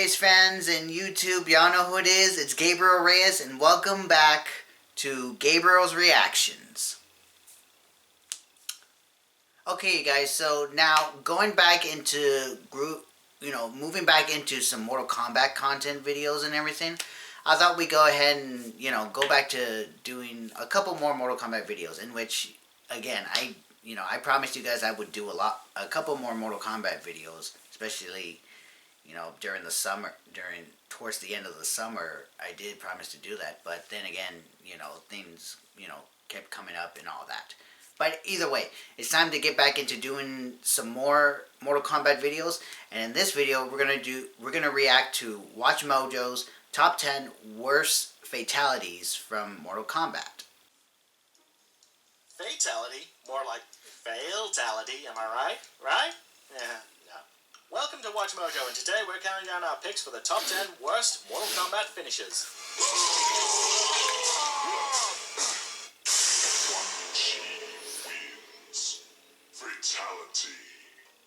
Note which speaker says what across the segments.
Speaker 1: Reyes fans in YouTube, y'all know who it is. It's Gabriel Reyes, and welcome back to Gabriel's Reactions. Okay, you guys, so now going back into moving back into some Mortal Kombat content videos and everything, I thought we'd go ahead and, go back to doing a couple more Mortal Kombat videos, in which, again, I promised you guys I would do a couple more Mortal Kombat videos, especially, during the summer, towards the end of the summer. I did promise to do that, but then again, things, kept coming up and all that. But either way, it's time to get back into doing some more Mortal Kombat videos, and in this video, we're gonna react to Watchmojo's top 10 worst fatalities from Mortal Kombat.
Speaker 2: Fatality? More like fatality, am I right? Right? Yeah, no. Welcome to Watchmojo, and today we're counting down our picks for the top 10 worst Mortal Kombat finishers.
Speaker 3: Fatality.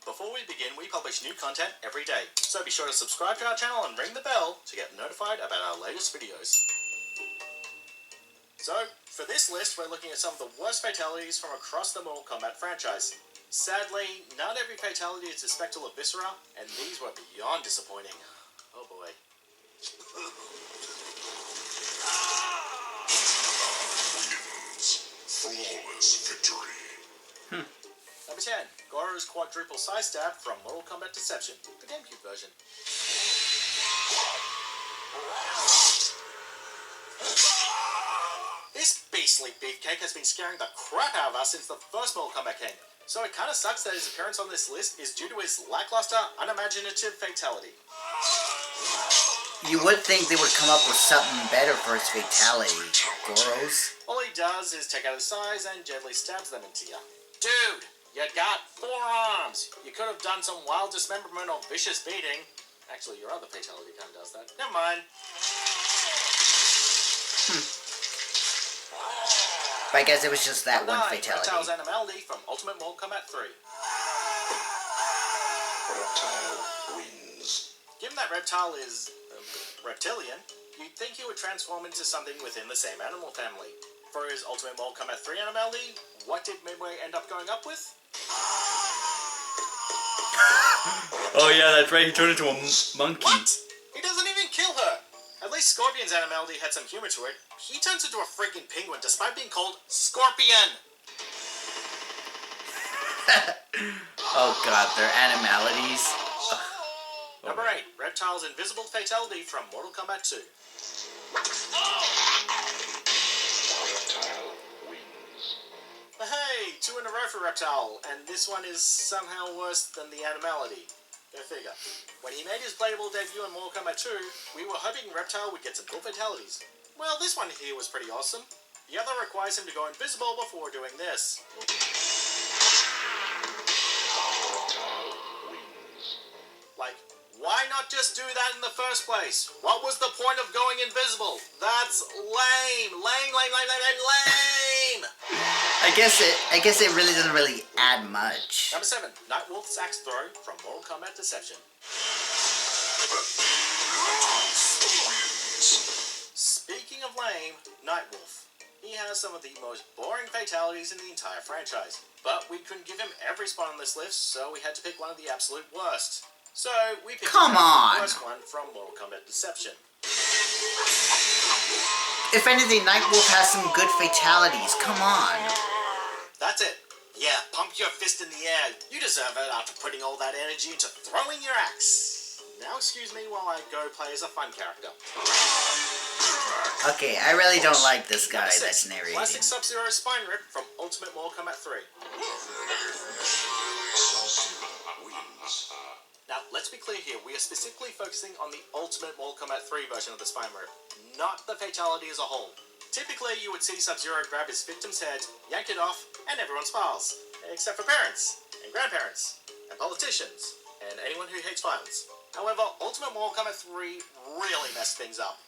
Speaker 2: Before we begin, we publish new content every day, so be sure to subscribe to our channel and ring the bell to get notified about our latest videos. So, for this list, we're looking at some of the worst fatalities from across the Mortal Kombat franchise. Sadly, not every fatality is a spectacle of viscera, and these were beyond disappointing. Oh boy.
Speaker 3: Flawless victory.
Speaker 2: Number 10, Goro's quadruple side stab from Mortal Kombat Deception, the GameCube version. This beastly beefcake has been scaring the crap out of us since the first Mortal Kombat came, so it kinda sucks that his appearance on this list is due to his lackluster, unimaginative fatality.
Speaker 1: You would think they would come up with something better for his fatality, Goro's.
Speaker 2: All he does is take out his sides and gently stabs them into you. Dude, you got 4 arms! You could have done some wild dismemberment or vicious beating. Actually, your other fatality kind of does that. Never mind.
Speaker 1: But I guess it was just that one fatality.
Speaker 2: Reptile's animality from Ultimate Mortal Kombat 3.
Speaker 3: Reptile wins.
Speaker 2: Given that Reptile is reptilian, you'd think he would transform into something within the same animal family. For his Ultimate Mortal Kombat 3 animality, what did Midway end up going up with?
Speaker 1: Oh yeah, that's right, he turned into a monkey.
Speaker 2: What? He doesn't even kill her! At least Scorpion's animality had some humor to it. He turns into a freaking penguin despite being called Scorpion!
Speaker 1: Oh god, their animalities.
Speaker 2: Number 8, Reptile's invisible fatality from Mortal Kombat 2.
Speaker 3: Reptile wins.
Speaker 2: Hey, 2 in a row for Reptile, and this one is somehow worse than the animality. Go figure. When he made his playable debut in Mortal Kombat 2, we were hoping Reptile would get some cool fatalities. Well, this one here was pretty awesome. The other requires him to go invisible before doing this.
Speaker 3: Reptile wins.
Speaker 2: Like, why not just do that in the first place? What was the point of going invisible? That's lame! Lame, lame, lame, lame, lame, lame!
Speaker 1: I guess it really doesn't really add much.
Speaker 2: Number 7, Nightwolf's axe throw from Mortal Kombat Deception. Speaking of lame, Nightwolf. He has some of the most boring fatalities in the entire franchise, but we couldn't give him every spot on this list, so we had to pick one of the absolute worst. So we picked the worst one from Mortal Kombat Deception.
Speaker 1: If anything, Nightwolf has some good fatalities. Come on.
Speaker 2: That's it. Yeah, pump your fist in the air. You deserve it after putting all that energy into throwing your axe. Now excuse me while I go play as a fun character.
Speaker 1: Okay, I really don't like this guy
Speaker 2: Number 6,
Speaker 1: that's narrating.
Speaker 2: Classic Sub-Zero spine rip from Ultimate Mortal Kombat 3.
Speaker 3: Wins.
Speaker 2: Now, let's be clear here, we are specifically focusing on the Ultimate Mortal Kombat 3 version of the spine rip, not the fatality as a whole. Typically, you would see Sub-Zero grab his victim's head, yank it off, and everyone smiles. Except for parents, and grandparents, and politicians, and anyone who hates violence. However, Ultimate Mortal Kombat 3 really messed things up.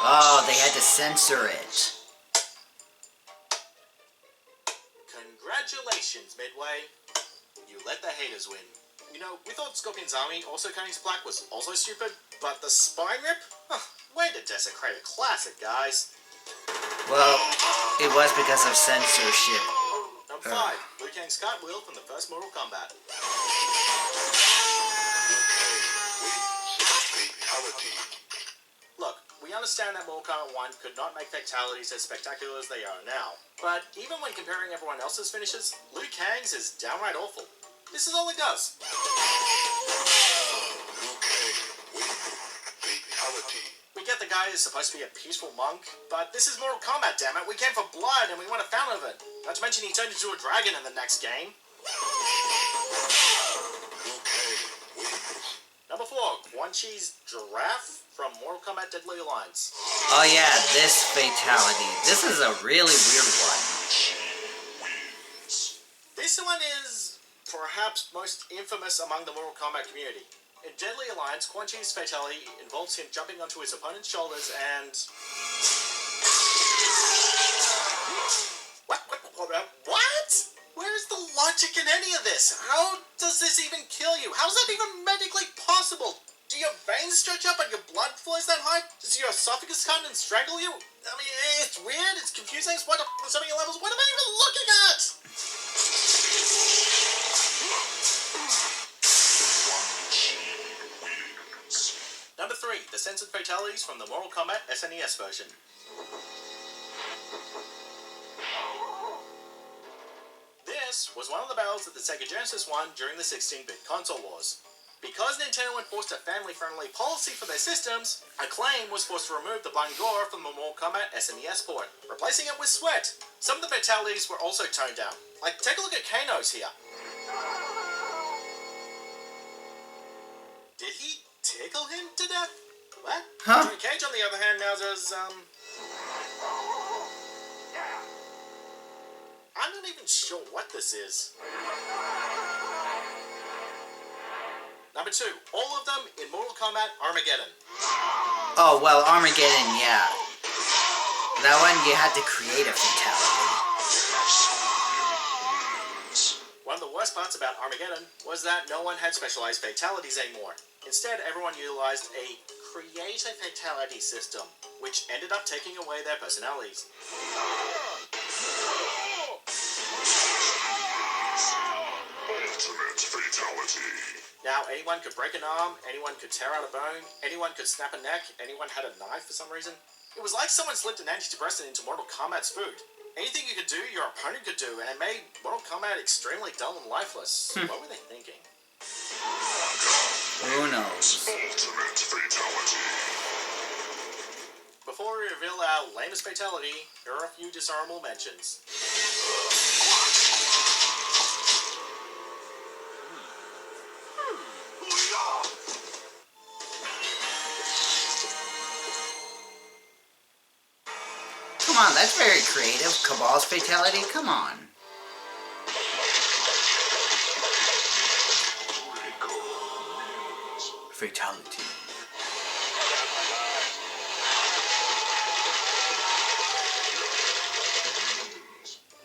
Speaker 1: Oh, they had to censor it.
Speaker 2: Congratulations, Midway. You let the haters win. You know, we thought Scorpion's army also cutting to black was also stupid, but the spine rip? Huh, way to desecrate a classic, guys.
Speaker 1: Well, it was because of censorship.
Speaker 2: Number 5, Liu Kang's cartwheel from the first Mortal Kombat.
Speaker 3: Fatality.
Speaker 2: Look, we understand that Mortal Kombat 1 could not make fatalities as spectacular as they are now, but even when comparing everyone else's finishes, Liu Kang's is downright awful. This is all it does.
Speaker 3: Liu Kang wins. Fatality.
Speaker 2: We get the guy is supposed to be a peaceful monk, but this is Mortal Kombat, damn it. We came for blood and we want a fountain of it. Not to mention he turned into a dragon in the next game.
Speaker 3: Liu Kang wins.
Speaker 2: Number 4, Quan Chi's giraffe from Mortal Kombat Deadly Alliance.
Speaker 1: Oh yeah, this fatality. This is a really weird one.
Speaker 2: This one is perhaps most infamous among the Mortal Kombat community. In Deadly Alliance, Quan Chi's fatality involves him jumping onto his opponent's shoulders and... What? Where is the logic in any of this? How does this even kill you? How is that even medically possible? Do your veins stretch up and your blood flows that high? Does your esophagus cut and strangle you? I mean, it's weird, it's confusing, it's what the f*** some of your levels? What am I even looking at? Number 3, the censored fatalities from the Mortal Kombat SNES version. This was one of the battles that the Sega Genesis won during the 16-bit console wars. Because Nintendo enforced a family-friendly policy for their systems, Acclaim was forced to remove the blind gore from the Mortal Kombat SNES port, replacing it with sweat. Some of the fatalities were also toned down. Like, take a look at Kano's here. Did he tickle him to death? What?
Speaker 1: Huh?
Speaker 2: Johnny Cage, on the other hand, now does, I'm not even sure what this is. Number 2, all of them in Mortal Kombat Armageddon.
Speaker 1: Oh, well, Armageddon, yeah. That one, you had to create a fatality.
Speaker 2: One of the worst parts about Armageddon was that no one had specialized fatalities anymore. Instead, everyone utilized a create a fatality system, which ended up taking away their personalities.
Speaker 3: Ultimate fatality.
Speaker 2: Now, anyone could break an arm, anyone could tear out a bone, anyone could snap a neck, anyone had a knife for some reason. It was like someone slipped an antidepressant into Mortal Kombat's food. Anything you could do, your opponent could do, and it made Mortal Kombat extremely dull and lifeless. What were they thinking?
Speaker 1: Who knows?
Speaker 3: Ultimate fatality.
Speaker 2: Before we reveal our lamest fatality, here are a few dishonorable mentions.
Speaker 1: Come on, that's very creative. Cabal's fatality, come on. Fatality.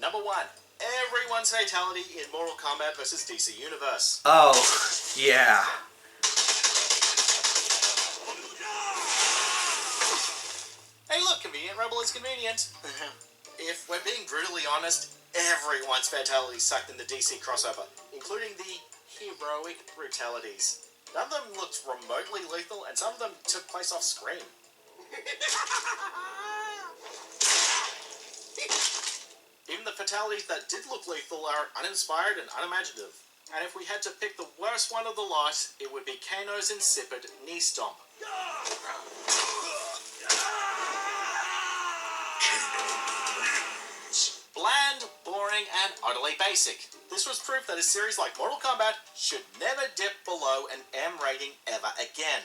Speaker 2: Number 1. Everyone's fatality in Mortal Kombat vs. DC Universe.
Speaker 1: Oh, yeah.
Speaker 2: Hey look, convenient rebel is convenient. If we're being brutally honest, everyone's fatality sucked in the DC crossover, including the heroic brutalities. None of them looked remotely lethal, and some of them took place off screen. Even the fatalities that did look lethal are uninspired and unimaginative. And if we had to pick the worst one of the lot, it would be Kano's insipid knee stomp. Bland, boring, and utterly basic. This was proof that a series like Mortal Kombat should never dip below an M rating ever again.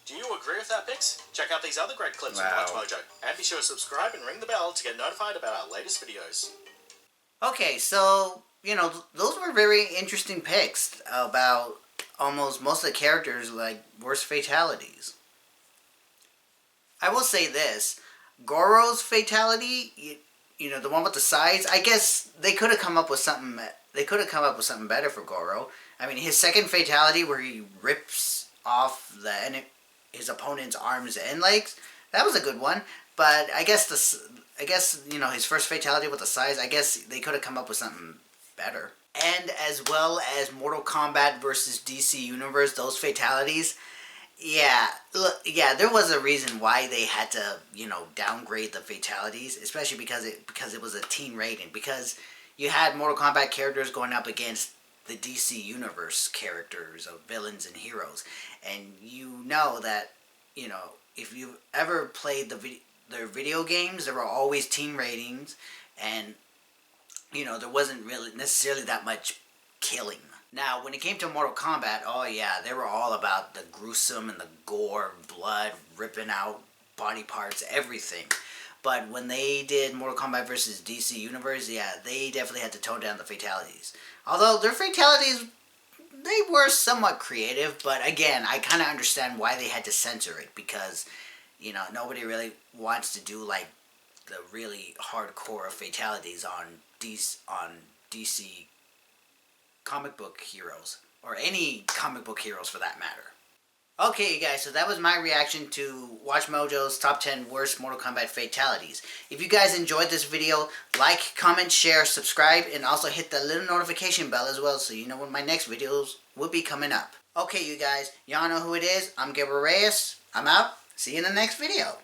Speaker 2: Do you agree with that, Pix? Check out these other great clips from Watchmojo, and be sure to subscribe and ring the bell to get notified about our latest videos.
Speaker 1: Okay, so, you know, those were very interesting picks about almost most of the characters, like, worst fatalities. I will say this, Goro's fatality, you know, the one with the sides, I guess they could have come up with something. They could have come up with something better for Goro. I mean, his second fatality where he rips off his opponent's arms and legs, that was a good one. But I guess you know, his first fatality with the sides, I guess they could have come up with something better. And as well as Mortal Kombat versus DC Universe, those fatalities, yeah, there was a reason why they had to, you know, downgrade the fatalities, especially because it was a teen rating. Because you had Mortal Kombat characters going up against the DC Universe characters of villains and heroes, and you know that, you know, if you've ever played their video games, there were always teen ratings, and you know, there wasn't really necessarily that much killing. Now, when it came to Mortal Kombat, oh yeah, they were all about the gruesome and the gore, blood, ripping out body parts, everything. But when they did Mortal Kombat versus DC Universe, yeah, they definitely had to tone down the fatalities. Although their fatalities, they were somewhat creative, but again, I kind of understand why they had to censor it, because, you know, nobody really wants to do like the really hardcore fatalities on DC comic book heroes, or any comic book heroes for that matter. Okay, you guys, so that was my reaction to Watchmojo's top 10 worst Mortal Kombat fatalities. If you guys enjoyed this video, like, comment, share, subscribe, and also hit the little notification bell as well, so you know when my next videos will be coming up. Okay, you guys, y'all know who it is. I'm Gabriel Reyes. I'm out. See you in the next video.